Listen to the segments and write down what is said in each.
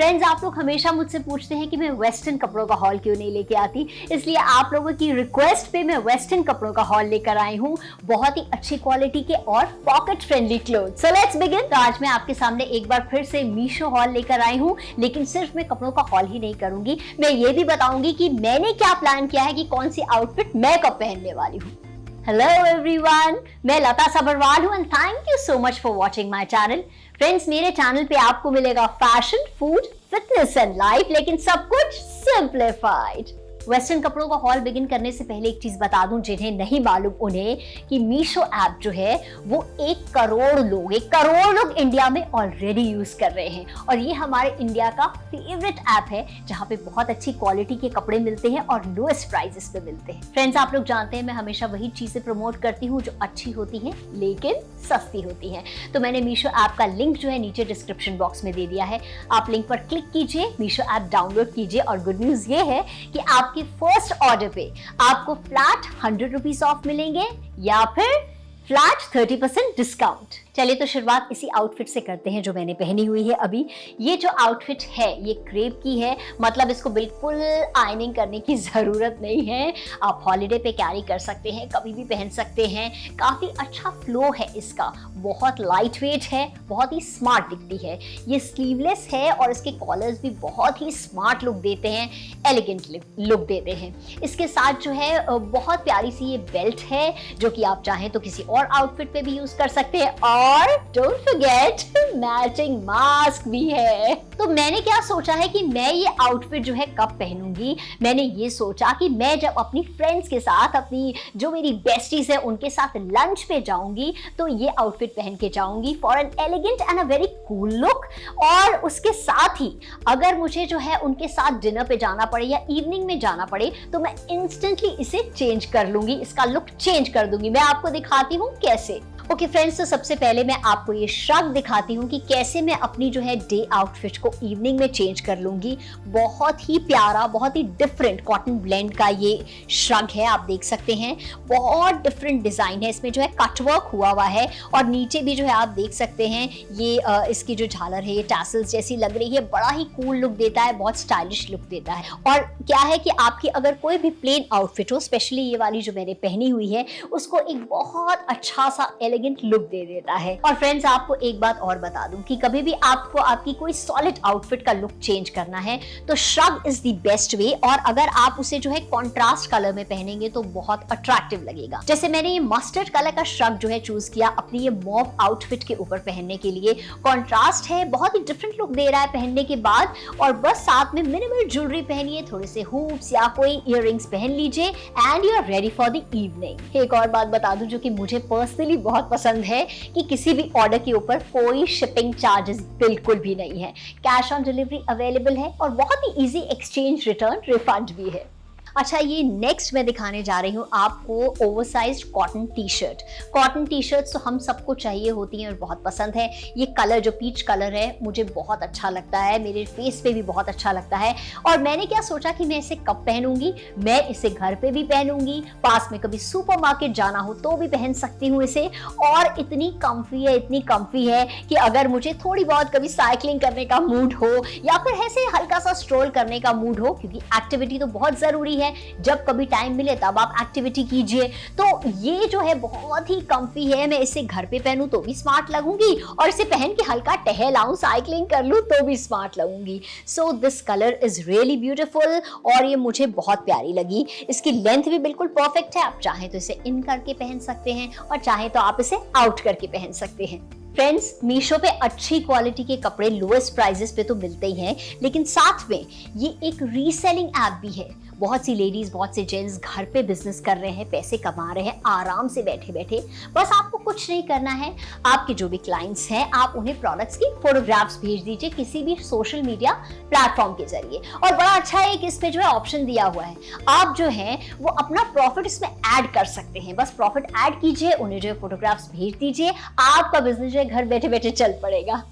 Friends, आप लोग हमेशा मुझसे पूछते हैं कि मैं वेस्टर्न कपड़ों का हॉल क्यों नहीं लेके आती, इसलिए आप लोगों की रिक्वेस्ट पे मैं वेस्टर्न कपड़ों का हॉल लेकर आई हूँ, बहुत ही अच्छी क्वालिटी के और pocket friendly cloth. So let's begin. तो आज मैं आपके सामने एक बार फिर से मीशो हॉल लेकर आई हूँ, लेकिन सिर्फ मैं कपड़ों का हॉल ही नहीं करूंगी, मैं ये भी बताऊंगी कि मैंने क्या प्लान किया है कि कौन सी आउटफिट मैं कब पहनने वाली हूँ। हेलो एवरीवन, मैं लता सबरवाल हूँ and thank you so much for watching my channel. Friends, मेरे चैनल पे आपको मिलेगा fashion, food, fitness and life, लेकिन सब कुछ सिंप्लीफाइड। वेस्टर्न कपड़ों का हॉल बिगिन करने से पहले एक चीज बता दूं जिन्हें नहीं मालूम उन्हें, कि मीशो ऐप जो है वो 1 करोड़ लोग इंडिया में ऑलरेडी यूज कर रहे हैं और ये हमारे इंडिया का फेवरेट ऐप है जहां पे बहुत अच्छी क्वालिटी के कपड़े मिलते हैं और लोएस्ट प्राइसेस पे मिलते हैं। फ्रेंड्स, आप लोग जानते हैं मैं हमेशा वही चीजें प्रमोट करती हूँ जो अच्छी होती हैं लेकिन सस्ती होती हैं। तो मैंने मीशो ऐप का लिंक जो है नीचे डिस्क्रिप्शन बॉक्स में दे दिया है, आप लिंक पर क्लिक कीजिए, मीशो ऐप डाउनलोड कीजिए और गुड न्यूज ये है कि आपके फर्स्ट ऑर्डर पे आपको फ्लैट 100 रुपीज ऑफ मिलेंगे या फिर फ्लैट 30% डिस्काउंट। चलिए तो शुरुआत इसी आउटफिट से करते हैं जो मैंने पहनी हुई है अभी। ये जो आउटफिट है ये क्रेप की है, मतलब इसको बिल्कुल आयनिंग करने की जरूरत नहीं है, आप हॉलिडे पे कैरी कर सकते हैं, कभी भी पहन सकते हैं। काफी अच्छा फ्लो है इसका, बहुत लाइट वेट है, बहुत ही स्मार्ट दिखती है। ये स्लीवलेस है और इसके कॉलर्स भी बहुत ही स्मार्ट लुक देते हैं, एलिगेंट लुक देते हैं। इसके साथ जो है बहुत प्यारी सी ये बेल्ट है जो कि आप चाहें तो किसी और आउटफिट पे भी यूज कर सकते हैं और डोंट फॉरगेट मैचिंग मास्क भी है। तो मैंने क्या सोचा है कि मैं ये आउटफिट जो है कब पहनूंगी। मैंने ये सोचा कि मैं जब अपनी फ्रेंड्स के साथ, अपनी जो मेरी बेस्टीज है उनके साथ लंच पे जाऊंगी तो ये आउटफिट पहन के जाऊंगी for an elegant and a very cool look. और उसके साथ ही अगर मुझे जो है उनके साथ डिनर पे जाना पड़े या इवनिंग में जाना पड़े तो मैं इंस्टेंटली इसे चेंज कर लूंगी, इसका लुक चेंज कर दूंगी। मैं आपको दिखाती हूँ कैसे। ओके फ्रेंड्स, तो सबसे पहले मैं आपको ये श्रग दिखाती हूँ कि कैसे मैं अपनी जो है डे आउटफिट को इवनिंग में चेंज कर लूंगी। बहुत ही प्यारा, बहुत ही डिफरेंट कॉटन ब्लेंड का ये श्रग है, आप देख सकते हैं। बहुत डिफरेंट डिजाइन है, इसमें जो है कटवर्क हुआ हुआ है और नीचे भी जो है आप देख सकते हैं ये इसकी जो झालर है ये टैसल्स जैसी लग रही है, बड़ा ही कूल लुक देता है, बहुत स्टाइलिश लुक देता है। और क्या है कि आपकी अगर कोई भी प्लेन आउटफिट हो, स्पेशली ये वाली जो मैंने पहनी हुई है, उसको एक बहुत अच्छा सा एलिगेंट लुक दे देता है। और फ्रेंड्स, आपको एक बात और बता दूं कि कभी भी आपको आपकी कोई सॉलिड आउटफिट का लुक चेंज करना है तो shrug is the best way. और अगर आप उसे जो है कॉन्ट्रास्ट कलर में पहनेंगे तो बहुत अट्रैक्टिव लगेगा। जैसे मैंने ये मस्टर्ड कलर का श्रग जो है चूज किया अपनी ये मॉव आउटफिट के ऊपर पहनने के लिए। कॉन्ट्रास्ट है, बहुत ही डिफरेंट लुक दे रहा है पहनने के बाद। और बस साथ में मिनिमल ज्वेलरी पहनिए, थोड़े से हुप्स या कोई इयररिंग्स पहन लीजिए and you are ready for the evening. एक और बात बता दूं जो कि मुझे पर्सनली बहुत पसंद है कि किसी भी ऑर्डर के ऊपर कोई शिपिंग चार्जेस बिल्कुल भी नहीं है, कैश ऑन डिलीवरी अवेलेबल है और बहुत ही इजी एक्सचेंज रिटर्न रिफंड भी है। अच्छा, ये नेक्स्ट मैं दिखाने जा रही हूँ आपको oversized cotton T shirt. Cotton T shirts तो हम सबको चाहिए होती हैं और बहुत पसंद है। ये कलर जो पीच कलर है मुझे बहुत अच्छा लगता है, मेरे फेस पे भी बहुत अच्छा लगता है। और मैंने क्या सोचा कि मैं इसे कब पहनूंगी, मैं इसे घर पे भी पहनूंगी, पास में कभी सुपरमार्केट जाना हो तो भी पहन सकती हूँ इसे। और इतनी कम्फी है कि अगर मुझे थोड़ी बहुत कभी साइकिलिंग करने का मूड हो या फिर ऐसे हल्का सा स्ट्रोल करने का मूड हो, क्योंकि एक्टिविटी तो बहुत जरूरी है, जब कभी टाइम मिले तब आप एक्टिविटी कीजिए, तो ये जो है बहुत ही कंफी है। मैं इसे घर पे पहनूं तो भी स्मार्ट लगूंगी और इसे पहन के हल्का टहल आऊं, साइकिलिंग कर लूं तो भी स्मार्ट लगूंगी। So this colour is really beautiful और ये मुझे बहुत प्यारी लगी। इसकी लेंथ भी बिल्कुल परफेक्ट है, आप चाहें तो इसे इन करके पहन सकते हैं और चाहें तो आप इसे आउट करके पहन सकते हैं। फ्रेंड्स, मीशो पे अच्छी क्वालिटी के कपड़े लोएस्ट प्राइसेस पे तो मिलते ही हैं, लेकिन साथ में ये एक रीसेलिंग ऐप भी है। बहुत सी लेडीज, बहुत से जेंट्स घर पे बिजनेस कर रहे हैं, पैसे कमा रहे हैं आराम से बैठे बैठे। बस आपको कुछ नहीं करना है, आपके जो भी क्लाइंट्स हैं आप उन्हें प्रोडक्ट्स की फोटोग्राफ्स भेज दीजिए किसी भी सोशल मीडिया प्लेटफॉर्म के जरिए। और बड़ा अच्छा है कि इसमें जो है ऑप्शन दिया हुआ है, आप जो है वो अपना प्रॉफिट इसमें ऐड कर सकते हैं। बस प्रॉफिट ऐड कीजिए, उन्हें जो है फोटोग्राफ्स भेज दीजिए, आपका बिजनेस जो है घर बैठे बैठे चल पड़ेगा।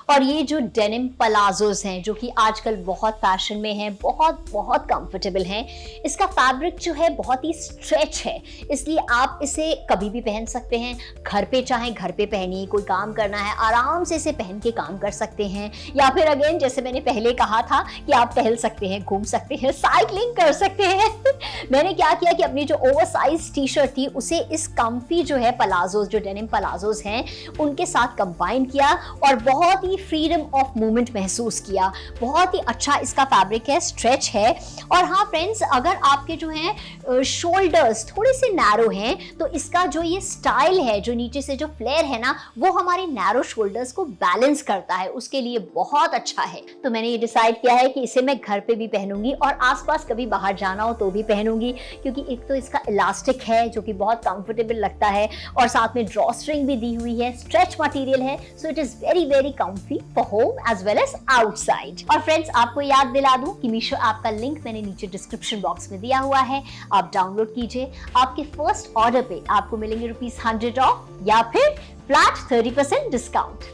और ये जो डेनिम पलाजोस हैं जो कि आजकल बहुत फैशन में हैं, बहुत बहुत कंफर्टेबल हैं, इसका फैब्रिक जो है बहुत ही स्ट्रेच है, इसलिए आप इसे कभी भी पहन सकते हैं। घर पे चाहे घर पे पहनिए, कोई काम करना है आराम से इसे पहन के काम कर सकते हैं, या फिर अगेन जैसे मैंने पहले कहा था कि आप टहल सकते हैं, घूम सकते हैं, साइकिलिंग कर सकते हैं। मैंने क्या किया कि अपनी जो ओवरसाइज टी शर्ट थी उसे इस कम्फी जो है पलाजोस, जो डेनिम पलाजोस हैं उनके साथ कंबाइन किया और बहुत ही फ्रीडम ऑफ मूवमेंट महसूस किया। बहुत ही अच्छा इसका फैब्रिक है, स्ट्रेच है। और हाँ फ्रेंड्स, अगर आपके जो है शोल्डर्स थोड़े से नैरो हैं तो इसका जो ये स्टाइल है, जो नीचे से जो फ्लेयर है ना, वो हमारे नैरो शोल्डर्स को बैलेंस करता है, उसके लिए बहुत अच्छा है। तो मैंने ये डिसाइड किया है कि इसे मैं घर पे भी पहनूंगी और आसपास कभी बाहर जाना हो तो भी पहनूंगी, क्योंकि एक तो इसका इलास्टिक है जो कि बहुत कंफर्टेबल लगता है और साथ में ड्रॉ स्ट्रिंग भी दी हुई है, स्ट्रेच मटेरियल है, so it is very very comfy for home as well as outside. और फ्रेंड्स, आपको याद दिला दूं कि मीशो ऐप का लिंक मैंने नीचे डिस्क्रिप्शन बॉक्स में दिया हुआ है, आप डाउनलोड कीजिए। आपके फर्स्ट ऑर्डर पे आपको मिलेंगे ₹100 ऑफ या फिर फ्लैट 30% डिस्काउंट।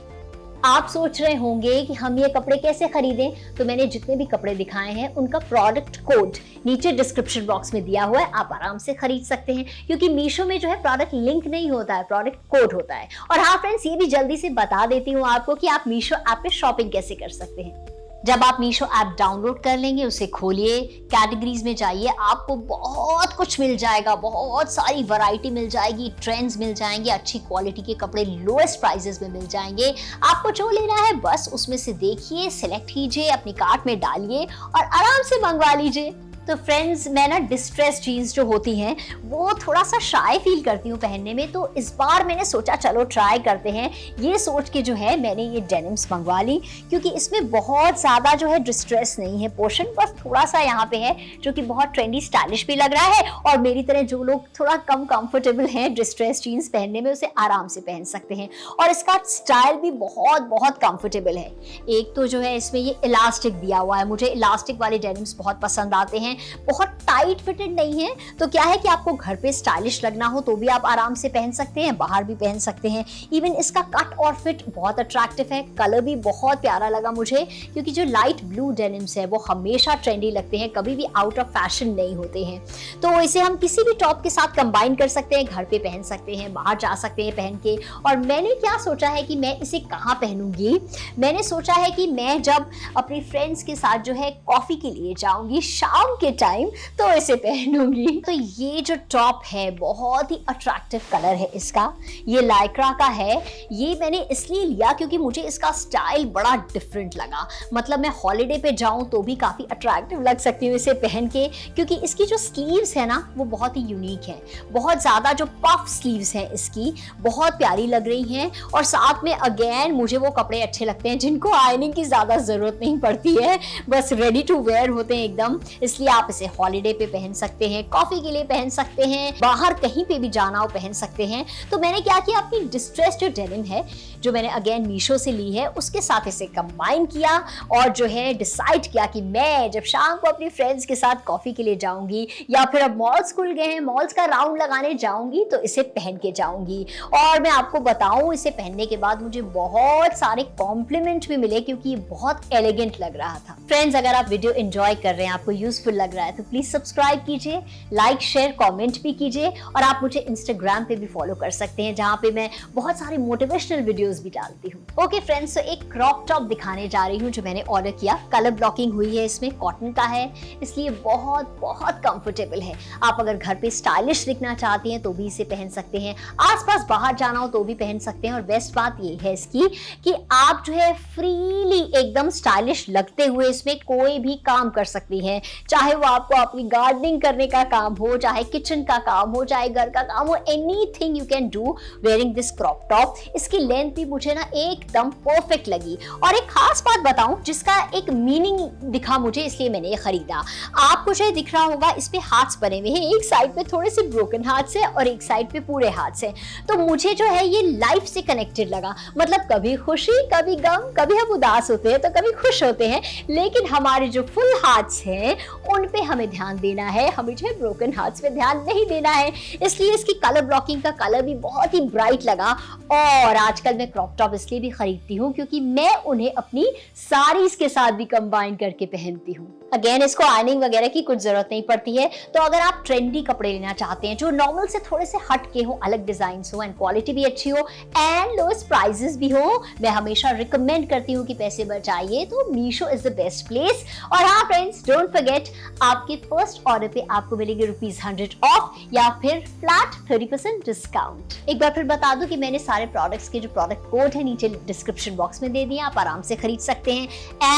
आप सोच रहे होंगे कि हम ये कपड़े कैसे खरीदें, तो मैंने जितने भी कपड़े दिखाए हैं उनका प्रोडक्ट कोड नीचे डिस्क्रिप्शन बॉक्स में दिया हुआ है, आप आराम से खरीद सकते हैं, क्योंकि मीशो में जो है प्रोडक्ट लिंक नहीं होता है, प्रोडक्ट कोड होता है। और हाँ फ्रेंड्स, ये भी जल्दी से बता देती हूँ आपको कि आप मीशो ऐप पे शॉपिंग कैसे कर सकते हैं। जब आप मीशो ऐप डाउनलोड कर लेंगे, उसे खोलिए, कैटेगरीज में जाइए, आपको बहुत कुछ मिल जाएगा, बहुत सारी वैरायटी मिल जाएगी, ट्रेंड्स मिल जाएंगे, अच्छी क्वालिटी के कपड़े लोएस्ट प्राइसेस में मिल जाएंगे। आपको जो लेना है बस उसमें से देखिए, सिलेक्ट कीजिए, अपनी कार्ट में डालिए और आराम से मंगवा लीजिए। तो फ्रेंड्स, मैं ना डिस्ट्रेस जीन्स जो होती हैं वो थोड़ा सा शाय फील करती हूँ पहनने में, तो इस बार मैंने सोचा चलो ट्राई करते हैं। ये सोच के जो है मैंने ये डेनिम्स मंगवा ली, क्योंकि इसमें बहुत ज़्यादा जो है डिस्ट्रेस नहीं है, पोर्शन बस थोड़ा सा यहाँ पे है जो कि बहुत ट्रेंडी स्टाइलिश भी लग रहा है, और मेरी तरह जो लोग थोड़ा कम कंफर्टेबल हैं डिस्ट्रेस जीन्स पहनने में, उसे आराम से पहन सकते हैं। और इसका स्टाइल भी बहुत बहुत कंफर्टेबल है। एक तो जो है इसमें ये इलास्टिक दिया हुआ है, मुझे इलास्टिक वाले डेनिम्स बहुत पसंद आते हैं, बहुत टाइट फिटेड नहीं है, तो क्या है कि आपको घर पे स्टाइलिश लगना हो तो भी आप आराम से पहन सकते हैं, बाहर भी पहन सकते हैं। इवन इसका कट और फिट बहुत अट्रैक्टिव है, कलर भी बहुत प्यारा लगा मुझे, क्योंकि जो लाइट ब्लू डेनिम्स है वो हमेशा ट्रेंडी लगते हैं, कभी भी आउट ऑफ फैशन नहीं होते हैं। तो इसे हम किसी भी टॉप के साथ कंबाइन कर सकते हैं, घर पे पहन सकते हैं, बाहर जा सकते हैं पहन के। और मैंने क्या सोचा है कि मैं इसे कहाँ पहनूंगी, मैंने सोचा है कि मैं जब अपनी फ्रेंड्स के साथ जो है कॉफी के लिए जाऊंगी शाम के टाइम, तो इसे पहनूंगी। तो ये जो टॉप है बहुत ही अट्रैक्टिव कलर है इसका, ये लाइक्रा का है। ये मैंने इसलिए लिया क्योंकि मुझे इसका स्टाइल बड़ा डिफरेंट लगा, मतलब मैं हॉलीडे पे जाऊं तो भी काफी अट्रैक्टिव लग सकती हूँ इसे पहन के, क्योंकि इसकी जो स्लीव्स है ना वो बहुत ही यूनिक है, बहुत ज्यादा जो पफ स्लीव्स हैं इसकी बहुत प्यारी लग रही हैं। और साथ में अगेन मुझे वो कपड़े अच्छे लगते हैं जिनको आयरनिंग की ज्यादा जरूरत नहीं पड़ती है, बस रेडी टू वेयर होते हैं एकदम, इसलिए आप इसे हॉलीडे पे पहन सकते हैं, कॉफी के लिए पहन सकते हैं, बाहर कहीं पे भी जाना हो पहन सकते हैं। तो मैंने क्या किया, अपनी डिस्ट्रेस जो डेनिम है जो मैंने अगेन मीशो से ली है उसके साथ इसे कंबाइन किया और जो है डिसाइड किया कि मैं जब शाम को अपनी फ्रेंड्स के साथ कॉफी के लिए जाऊंगी या फिर अब मॉल्स खुल गए हैं, मॉल्स का राउंड लगाने जाऊंगी तो इसे पहन के जाऊंगी। और मैं आपको बताऊं, इसे पहनने के बाद मुझे बहुत सारे कॉम्प्लीमेंट भी मिले क्योंकि ये बहुत एलिगेंट लग रहा था। फ्रेंड्स, अगर आप वीडियो एंजॉय कर रहे हैं, आपको यूजफुल लग रहा है तो प्लीज सब्सक्राइब कीजिए, लाइक शेयर कमेंट भी कीजिए, और आप मुझे इंस्टाग्राम पे भी फॉलो कर सकते हैं जहां पे मैं बहुत सारे मोटिवेशनल वीडियोस भी डालती हूँ। ओके फ्रेंड्स, तो एक क्रॉप टॉप दिखाने जा रही हूँ जो मैंने ऑर्डर किया। कलर ब्लॉकिंग हुई है, इसमें कॉटन का है, इसलिए बहुत बहुत कंफर्टेबल है। आप अगर घर पे स्टाइलिश दिखना चाहती हैं तो भी इसे पहन सकते हैं, आसपास बाहर जाना हो तो भी पहन सकते हैं। और बेस्ट बात ये है इसकी कि आप जो है फ्रीली एकदम स्टाइलिश लगते हुए इसमें कोई भी काम कर सकती हैं, चाहे वो आपको अपनी गार्डनिंग करने का काम हो, चाहे किचन का काम हो, चाहे घर का काम हो, anything you can do wearing this crop top. इसकी लेंथ भी मुझे ना एकदम परफेक्ट लगी। और एक खास बात बताऊं जिसका एक मीनिंग दिखा मुझे, इसलिए मैंने ये खरीदा। आपको शायद दिख रहा होगा इस पे हार्ट्स बने हुए हैं, एक साइड पे थोड़े से ब्रोकन हार्ट्स है और एक साइड पे पूरे हार्ट्स है। तो मुझे जो है ये लाइफ से कनेक्टेड लगा, मतलब कभी खुशी कभी गम, कभी हम उदास होते हैं तो कभी खुश होते हैं, लेकिन हमारे जो फुल हार्ट्स हैं उन पे हमें ध्यान देना है, हमें जो है ब्रोकन हार्ट्स पे ध्यान नहीं देना है। इसलिए इसकी कलर ब्लॉकिंग का कलर भी बहुत ही ब्राइट लगा। और आजकल मैं क्रॉप टॉप इसलिए भी खरीदती हूँ क्योंकि मैं उन्हें अपनी साड़ीज के साथ भी कंबाइन करके पहनती हूँ। अगेन इसको आयरनिंग वगैरह की कुछ जरूरत नहीं पड़ती है। तो अगर आप ट्रेंडी कपड़े लेना चाहते हैं जो नॉर्मल से थोड़े से हट के हो, अलग डिजाइन हो एंड क्वालिटी भी अच्छी हो एंड लोएस्ट प्राइसेस भी हो, मैं हमेशा रिकमेंड करती हूँ कि पैसे बचाइए तो Meesho is the best place. और हाँ फ्रेंड्स, डोंट फॉरगेट, आपके फर्स्ट ऑर्डर पे आपको मिलेंगे ₹100 ऑफ या फिर फ्लैट 30% डिस्काउंट। एक बार फिर बता दूं कि मैंने सारे प्रोडक्ट्स के जो प्रोडक्ट कोड है नीचे डिस्क्रिप्शन बॉक्स में दे दिए, आप आराम से खरीद सकते हैं।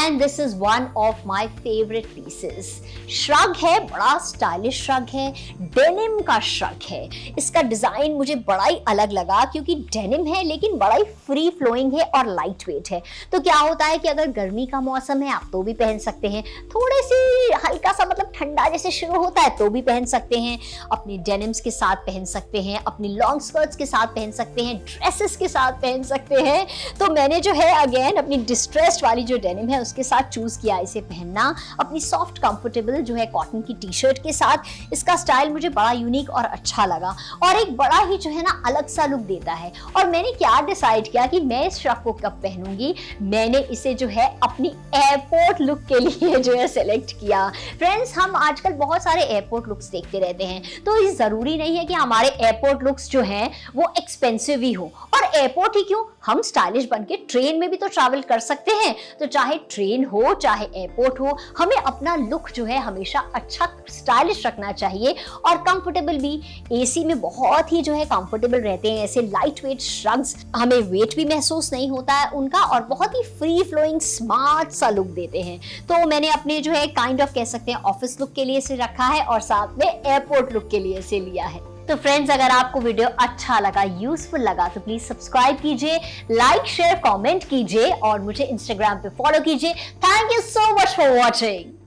And this is one of my favourite pieces. Shrug है, बड़ा स्टाइलिश श्रग है, डेनिम का श्रग है। इसका डिजाइन मुझे बड़ा ही अलग लगा क्योंकि डेनिम है लेकिन बड़ा ही फ्री फ्लोइंग है और लाइट वेट है। तो क्या होता है कि अगर गर्मी का मौसम है आप तो भी पहन सकते हैं, थोड़े सी हल्का सा मतलब ठंडा जैसे शुरू होता है तो भी पहन सकते हैं, अपनी डेनिम्स के साथ पहन सकते हैं, अपनी लॉन्ग स्कर्ट्स के साथ पहन सकते हैं, ड्रेसेस के साथ पहन सकते हैं। तो मैंने जो है अगेन अपनी डिस्ट्रेस्ड वाली जो डेनिम है उसके साथ चूज किया इसे पहनना, अपनी सॉफ्ट कंफर्टेबल जो है कॉटन की टी शर्ट के साथ। इसका स्टाइल मुझे बड़ा यूनिक और अच्छा लगा और एक बड़ा ही जो है ना अलग सा लुक देता है। और मैंने क्या डिसाइड किया कि मैं इस श्रग को कब पहनूंगी, मैंने इसे जो है अपनी एयरपोर्ट लुक के लिए जो है सेलेक्ट किया। फ्रेंड्स, हम आजकल बहुत सारे एयरपोर्ट लुक्स देखते रहते हैं, तो ये जरूरी नहीं है कि हमारे एयरपोर्ट लुक्स जो हैं वो एक्सपेंसिव ही हो। और एयरपोर्ट ही क्यों, हम स्टाइलिश बनके ट्रेन में भी तो ट्रैवल कर सकते हैं। तो चाहे ट्रेन हो चाहे एयरपोर्ट हो, हमें अपना लुक जो है हमेशा अच्छा स्टाइलिश रखना चाहिए और कंफर्टेबल भी। एसी में बहुत ही जो है कंफर्टेबल रहते हैं ऐसे लाइट वेट श्रग्स, हमें वेट भी महसूस नहीं होता है उनका और बहुत ही फ्री फ्लोइंग स्मार्ट सा लुक देते हैं। तो मैंने अपने जो है काइंड ऑफ कह सकते हैं ऑफिस लुक के लिए इसे रखा है और साथ में एयरपोर्ट लुक के लिए इसे लिया है। तो फ्रेंड्स, अगर आपको वीडियो अच्छा लगा, यूजफुल लगा तो प्लीज सब्सक्राइब कीजिए, लाइक शेयर कमेंट कीजिए और मुझे इंस्टाग्राम पे फॉलो कीजिए। Thank you so much for watching.